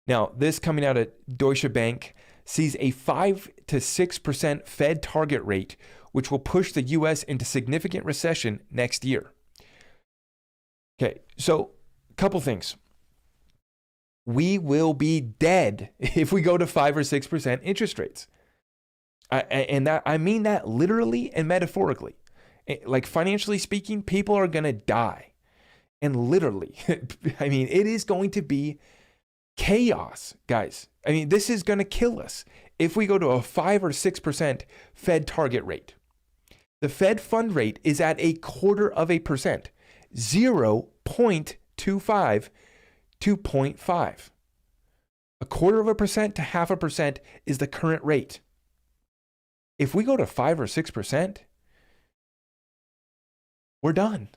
Now, this coming out of Deutsche Bank sees a 5 to 6% Fed target rate, which will push the US into significant recession next year. Okay, so a couple things. We will be dead if we go to 5 or 6% interest rates. I mean that literally and metaphorically. Like financially speaking, people are going to die. And literally, I mean, it is going to be chaos, guys. I mean, this is going to kill us if we go to a 5 or 6% Fed target rate. The Fed fund rate is at 0.25%, 0.25 to 0.5. 0.25% to 0.5% is the current rate. If we go to 5 or 6%, we're done.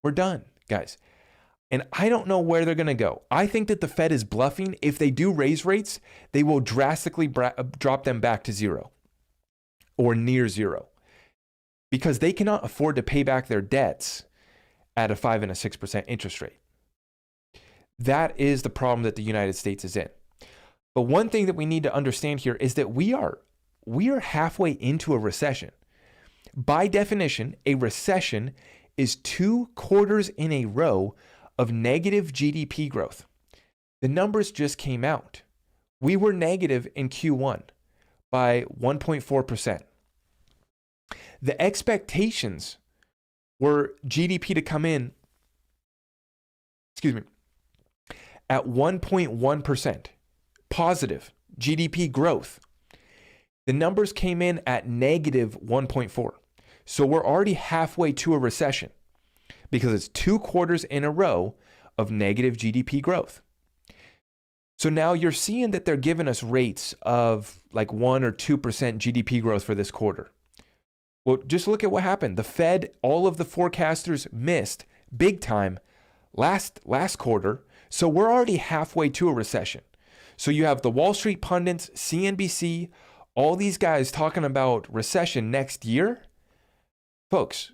We're done, guys. And I don't know where they're going to go. I think that the Fed is bluffing. If they do raise rates, they will drastically drop them back to zero or near zero because they cannot afford to pay back their debts at a 5 and a 6% interest rate. That is the problem that the United States is in. But one thing that we need to understand here is that we are halfway into a recession. By definition, a recession is 2 quarters in a row of negative GDP growth. The numbers just came out. We were negative in Q1 by 1.4%. The expectations were GDP to come in, at 1.1% positive GDP growth. The numbers came in at negative 1.4. So we're already halfway to a recession because it's 2 quarters in a row of negative GDP growth. So now you're seeing that they're giving us rates of like 1 or 2% GDP growth for this quarter. Well, just look at what happened. The Fed, all of the forecasters missed big time last quarter. So we're already halfway to a recession. So you have the Wall Street pundits, CNBC, all these guys talking about recession next year. Folks,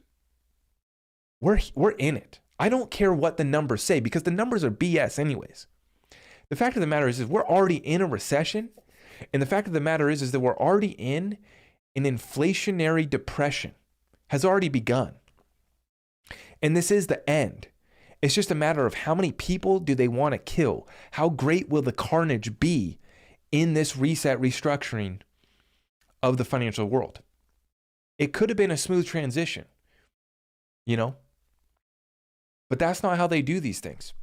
we're in it. I don't care what the numbers say because the numbers are BS anyways. The fact of the matter is we're already in a recession. And the fact of the matter is that we're already in an inflationary depression has already begun. And this is the end. It's just a matter of how many people do they want to kill? How great will the carnage be in this restructuring of the financial world? It could have been a smooth transition, but that's not how they do these things.